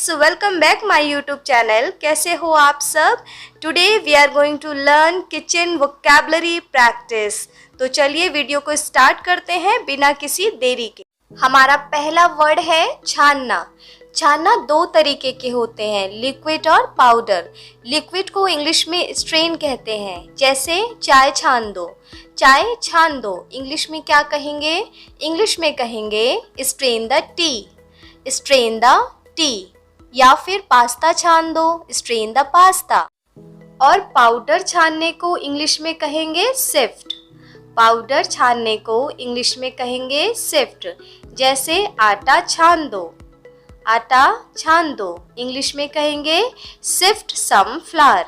So welcome back my YouTube channel. कैसे हो आप सब? Today we are going to learn kitchen vocabulary practice. तो चलिए वीडियो को स्टार्ट करते हैं बिना किसी देरी के। हमारा पहला वर्ड है छानना। छानना दो तरीके के होते हैं, लिक्विड और पाउडर। लिक्विड को इंग्लिश में स्ट्रेन कहते हैं, जैसे चाय छान दो। चाय छान दो इंग्लिश में क्या कहेंगे? इंग्लिश में कहेंगे strain the T, strain the T. या फिर पास्ता छान दो, स्ट्रेन द पास्ता। और पाउडर छानने को इंग्लिश में कहेंगे सिफ्ट। पाउडर छानने को इंग्लिश में कहेंगे सिफ्ट। जैसे आटा छान दो, आटा छान दो इंग्लिश में कहेंगे sift some flour,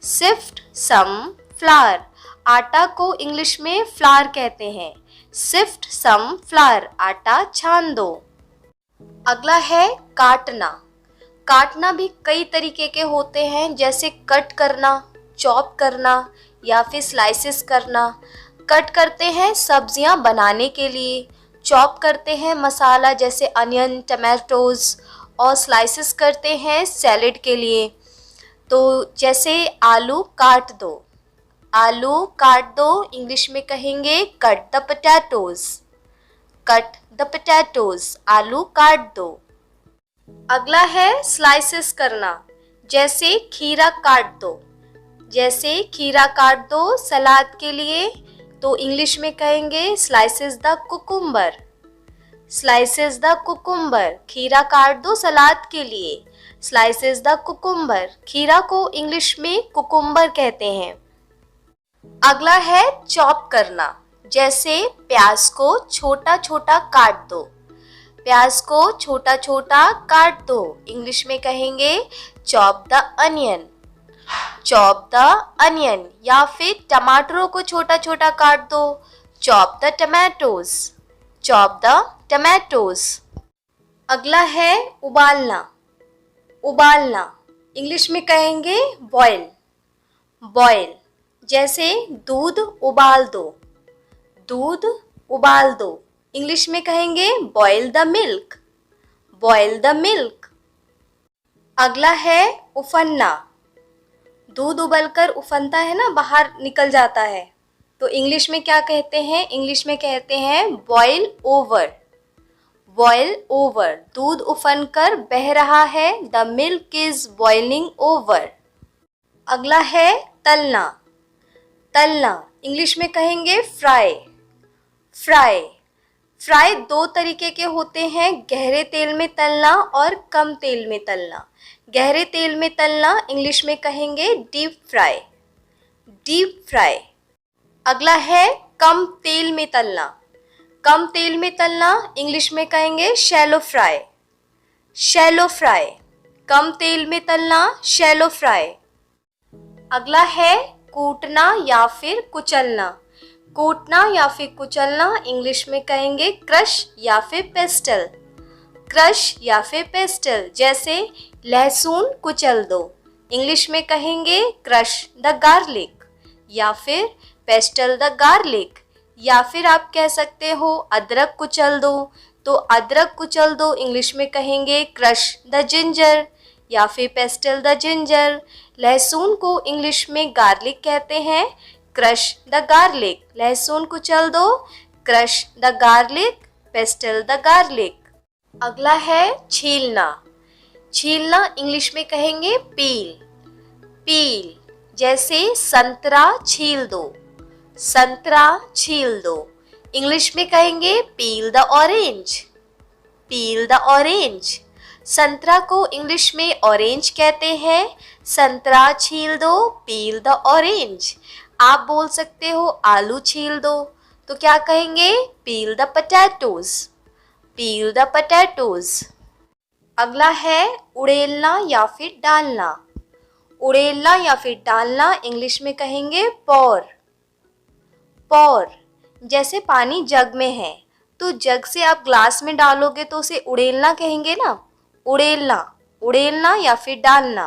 sift some flour. आटा को इंग्लिश में फ्लावर कहते हैं। सिफ्ट सम फ्लावर, आटा छान दो। अगला है काटना। काटना भी कई तरीके के होते हैं, जैसे कट करना, चॉप करना या फिर स्लाइसेस करना। कट करते हैं सब्जियां बनाने के लिए, चॉप करते हैं मसाला जैसे अनियन, टमाटोज, और स्लाइसेस करते हैं सैलेड के लिए। तो जैसे आलू काट दो, आलू काट दो इंग्लिश में कहेंगे cut the potatoes, cut the potatoes, आलू काट दो। अगला है स्लाइसेस करना, जैसे खीरा काट दो, जैसे खीरा काट दो सलाद के लिए, तो इंग्लिश में कहेंगे slices the cucumber, slices the cucumber. खीरा काट दो सलाद के लिए, स्लाइसेस द कुकुम्बर। खीरा को इंग्लिश में कुकुम्बर कहते हैं। अगला है चॉप करना, जैसे प्याज को छोटा छोटा काट दो, प्याज को छोटा छोटा काट दो इंग्लिश में कहेंगे chop the onion, chop the onion. या फिर टमाटरों को छोटा छोटा काट दो, chop the tomatoes, chop the tomatoes. अगला है उबालना। उबालना इंग्लिश में कहेंगे बॉयल, बॉयल। जैसे दूध उबाल दो, दूध उबाल दो इंग्लिश में कहेंगे boil the milk, boil the milk. अगला है उफनना। दूध उबलकर उफनता है ना, बाहर निकल जाता है, तो इंग्लिश में क्या कहते हैं? इंग्लिश में कहते हैं बॉयल ओवर, बॉयल ओवर। दूध उफनकर बह रहा है, the milk is boiling over. अगला है तलना। तलना इंग्लिश में कहेंगे फ्राई, फ्राई। फ्राई दो तरीके के होते हैं, गहरे तेल में तलना और कम तेल में तलना। गहरे तेल में तलना इंग्लिश में कहेंगे डीप फ्राई, डीप फ्राई। अगला है कम तेल में तलना। कम तेल में तलना इंग्लिश में कहेंगे शैलो फ्राई, शैलो फ्राई। कम तेल में तलना शैलो फ्राई। अगला है कूटना या फिर कुचलना। कूटना या फिर कुचलना इंग्लिश में कहेंगे क्रश या फिर पेस्टल, क्रश या फिर पेस्टल। जैसे लहसुन कुचल दो इंग्लिश में कहेंगे क्रश द गार्लिक या फिर पेस्टल द गार्लिक। या फिर आप कह सकते हो अदरक कुचल दो, तो अदरक कुचल दो इंग्लिश में कहेंगे क्रश द जिंजर या फिर पेस्टल द जिंजर। लहसुन को इंग्लिश में गार्लिक कहते हैं, क्रश द गार्लिक। लहसुन कुचल दो, crush the garlic, pastel the garlic. अगला है छीलना। छीलना इंग्लिश में कहेंगे पील, पील। जैसे संतरा छील दो, संतरा छील दो इंग्लिश में कहेंगे पील the orange, peel the orange. संतरा को इंग्लिश में ऑरेंज कहते हैं, संतरा छील दो, पील द ऑरेंज। आप बोल सकते हो आलू छील दो, तो क्या कहेंगे? पील the potatoes, peel the potatoes. अगला है उड़ेलना या फिर डालना। उड़ेलना या फिर डालना इंग्लिश में कहेंगे पौर, पौर। जैसे पानी जग में है, तो जग से आप ग्लास में डालोगे तो उसे उड़ेलना कहेंगे ना, उड़ेलना, उड़ेलना या फिर डालना।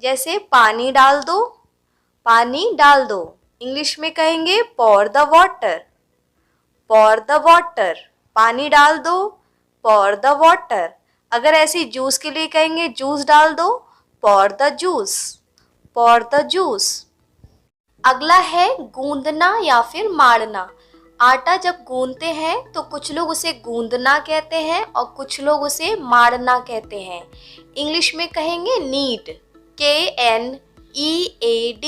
जैसे पानी डाल दो, पानी डाल दो इंग्लिश में कहेंगे पॉर द वाटर, पॉर द वाटर। पानी डाल दो, पॉर द वाटर। अगर ऐसे जूस के लिए कहेंगे जूस डाल दो, pour the juice, pour the juice। अगला है गूंदना या फिर मारना। आटा जब गूंदते हैं तो कुछ लोग उसे गूंदना कहते हैं और कुछ लोग उसे मारना कहते हैं। इंग्लिश में कहेंगे नीड, KNEAD,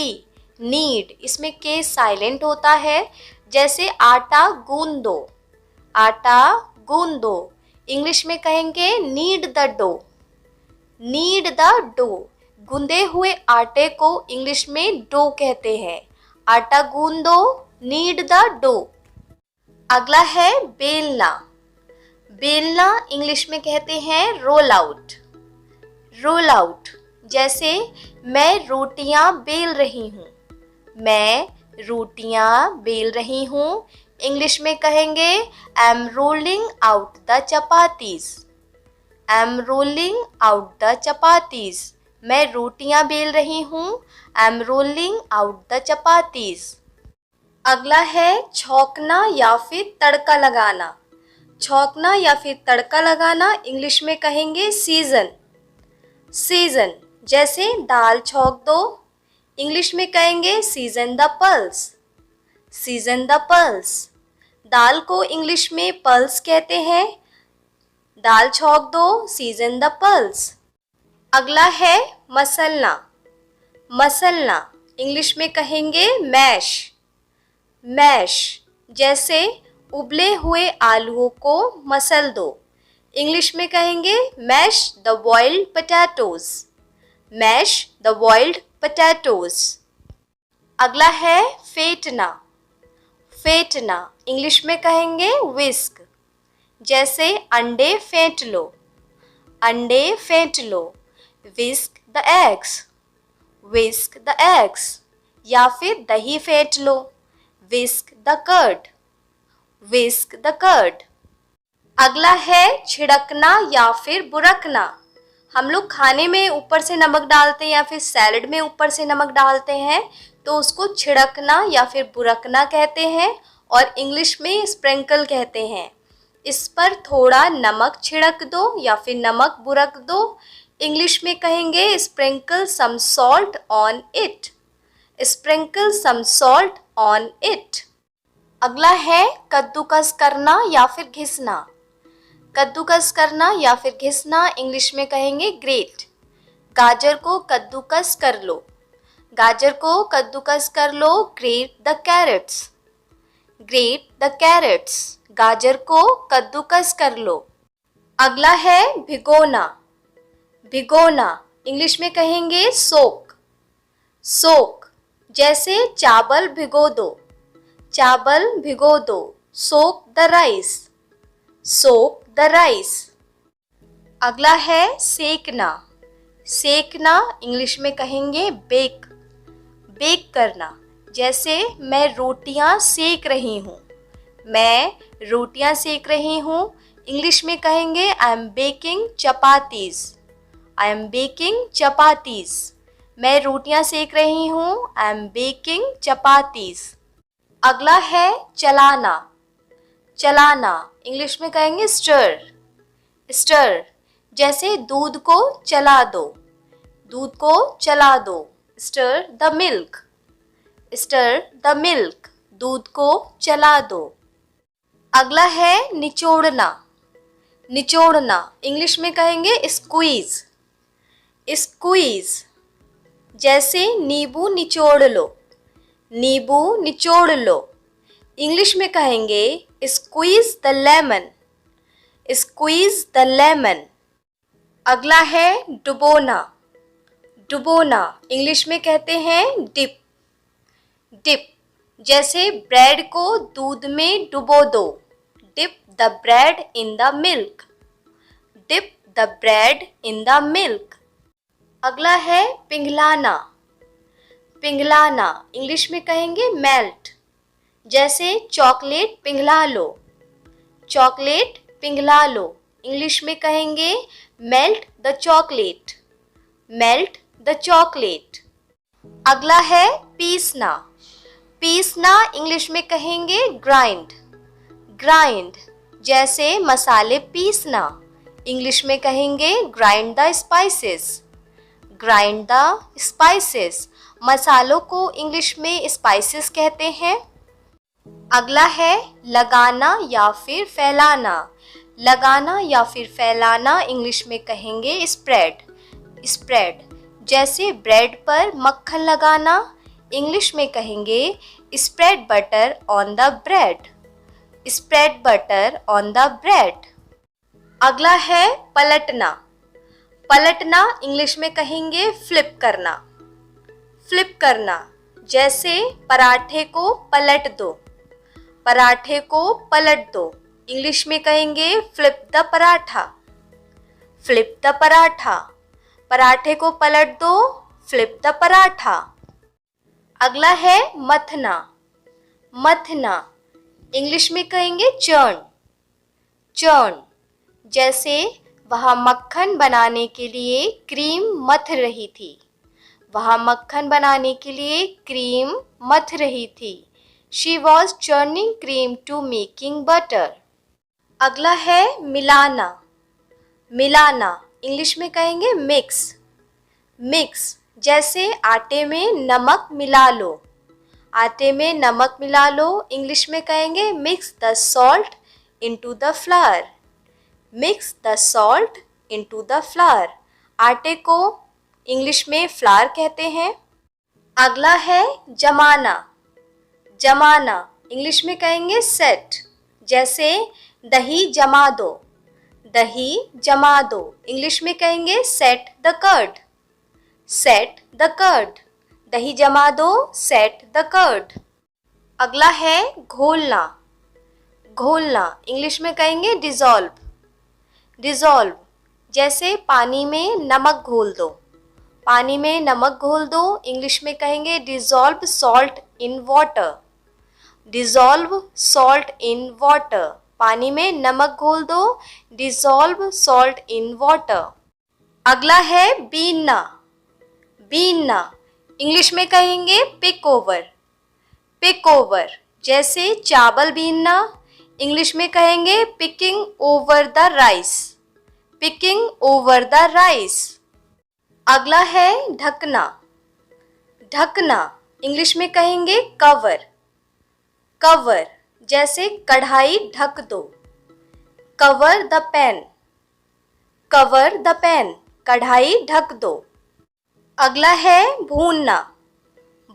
नीड। इसमें के साइलेंट होता है। जैसे आटा गूंदो, आटा गूंदो। इंग्लिश में कहेंगे knead the dough, knead the dough. गूंदे हुए आटे को इंग्लिश में डो कहते हैं। आटा गूंदो, नीड द डो। अगला है बेलना। बेलना इंग्लिश में कहते हैं रोल आउट, रोल आउट। जैसे मैं रोटियां बेल रही हूँ, मैं रोटियां बेल रही हूँ। इंग्लिश में कहेंगे I am rolling out the chapatis, I am rolling out the chapatis. मैं रोटियां बेल रही हूँ, I am rolling out the chapatis. अगला है छौंकना या फिर तड़का लगाना। छौंकना या फिर तड़का लगाना इंग्लिश में कहेंगे सीजन, सीजन। जैसे दाल छौंक दो, इंग्लिश में कहेंगे season the pulse, season the pulse. दाल को इंग्लिश में पल्स कहते हैं। दाल छौंक दो, सीजन द पल्स। अगला है मसलना। मसलना इंग्लिश में कहेंगे मैश, मैश। जैसे उबले हुए आलूओं को मसल दो, इंग्लिश में कहेंगे mash the boiled potatoes, mash the boiled potatoes. अगला है फेंटना। फेंटना इंग्लिश में कहेंगे विस्क। जैसे अंडे फेंट लो, अंडे फेंट लो। Whisk the eggs, whisk the eggs. या फिर दही फेंट लो, whisk the curd, whisk the curd. अगला है छिड़कना या फिर बुरकना। हम लोग खाने में ऊपर से नमक डालते हैं या फिर सैलड में ऊपर से नमक डालते हैं तो उसको छिड़कना या फिर बुरकना कहते हैं और इंग्लिश में स्प्रिंकल कहते हैं। इस पर थोड़ा नमक छिड़क दो या फिर नमक बुरक दो। इंग्लिश में कहेंगे sprinkle some salt on it, sprinkle some salt on it. अगला है कद्दूकस करना या फिर घिसना। कद्दूकस करना या फिर घिसना इंग्लिश में कहेंगे ग्रेट। गाजर को कद्दूकस कर लो, गाजर को कद्दूकस कर लो। Grate the carrots, grate the carrots. गाजर को कद्दूकस कर लो। अगला है भिगोना। भिगोना इंग्लिश में कहेंगे सोक, सोक। जैसे चावल भिगो दो, चावल भिगो दो। Soak the rice, soak the rice. अगला है सेकना। सेकना इंग्लिश में कहेंगे बेक, बेक करना। जैसे मैं रोटियां सेक रही हूँ, मैं रोटियां सेक रही हूँ। इंग्लिश में कहेंगे I am baking chapatis, I am baking chapatis. मैं रोटियां सेक रही हूँ, आई एम बेकिंग चपातीज। अगला है चलाना। चलाना इंग्लिश में कहेंगे स्टर, स्टर। जैसे दूध को चला दो, दूध को चला दो। Stir the milk, stir the milk. दूध को चला दो। अगला है निचोड़ना। निचोड़ना इंग्लिश में कहेंगे स्क्वीज, स्क्वीज। जैसे नींबू निचोड़ लो, नींबू निचोड़ लो। इंग्लिश में कहेंगे squeeze the lemon, squeeze the lemon. अगला है डुबोना। डुबोना इंग्लिश में कहते हैं डिप, डिप। जैसे ब्रेड को दूध में डुबो दो, dip the bread in the milk, dip the bread in the milk. अगला है पिघलाना। पिघलाना इंग्लिश में कहेंगे मेल्ट। जैसे चॉकलेट पिघला लो, चॉकलेट पिघला लो। इंग्लिश में कहेंगे melt the chocolate, melt the chocolate. अगला है पीसना। पीसना इंग्लिश में कहेंगे ग्राइंड, ग्राइंड। जैसे मसाले पीसना, इंग्लिश में कहेंगे grind the spices, grind the spices. मसालों को इंग्लिश में स्पाइसेस कहते हैं। अगला है लगाना या फिर फैलाना। लगाना या फिर फैलाना इंग्लिश में कहेंगे स्प्रेड, स्प्रेड। जैसे ब्रेड पर मक्खन लगाना, इंग्लिश में कहेंगे spread butter on the bread, spread butter on the bread. अगला है पलटना। पलटना इंग्लिश में कहेंगे फ्लिप करना, फ्लिप करना। जैसे पराठे को पलट दो, पराठे को पलट दो, इंग्लिश में कहेंगे flip the paratha, flip the paratha. पराठे को पलट दो, फ्लिप द पराठा। अगला है मथना। मथना इंग्लिश में कहेंगे चर्न, चर्न। जैसे वह मक्खन बनाने के लिए क्रीम मथ रही थी, वह मक्खन बनाने के लिए क्रीम मथ रही थी। She was churning cream to making butter. अगला है मिलाना। मिलाना इंग्लिश में कहेंगे मिक्स, मिक्स। जैसे आटे में नमक मिला लो, आटे में नमक मिला लो, इंग्लिश में कहेंगे mix the salt into the flower, mix the salt into the flower. आटे को इंग्लिश में फ्लावर कहते हैं। अगला है जमाना। जमाना इंग्लिश में कहेंगे सेट। जैसे दही जमा दो, दही जमा दो, इंग्लिश में कहेंगे set the curd, set the curd. दही जमा दो, सेट द कर्ड। अगला है घोलना। घोलना इंग्लिश में कहेंगे डिज़ोल्व, डिज़ोल्व। जैसे पानी में नमक घोल दो, पानी में नमक घोल दो, इंग्लिश में कहेंगे dissolve salt in water, dissolve salt in water. पानी में नमक घोल दो, डिज़ोल्व सॉल्ट इन वाटर। अगला है बीनना। बीनना इंग्लिश में कहेंगे पिक ओवर, पिक ओवर। जैसे चावल बीनना, इंग्लिश में कहेंगे picking over the rice, picking over the rice. अगला है ढकना। ढकना इंग्लिश में कहेंगे कवर, कवर। जैसे कढ़ाई ढक दो, cover the pan, cover the pan. कढ़ाई ढक दो। अगला है भूनना।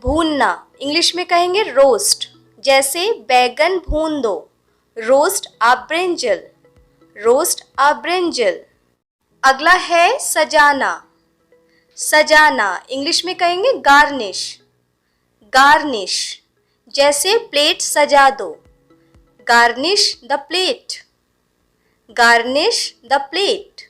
भूनना इंग्लिश में कहेंगे रोस्ट। जैसे बैगन भून दो, रोस्ट अ ब्रिंजल, रोस्ट अ ब्रिंजल। अगला है सजाना। सजाना इंग्लिश में कहेंगे गार्निश, गार्निश। जैसे प्लेट सजा दो, garnish the plate, garnish the plate.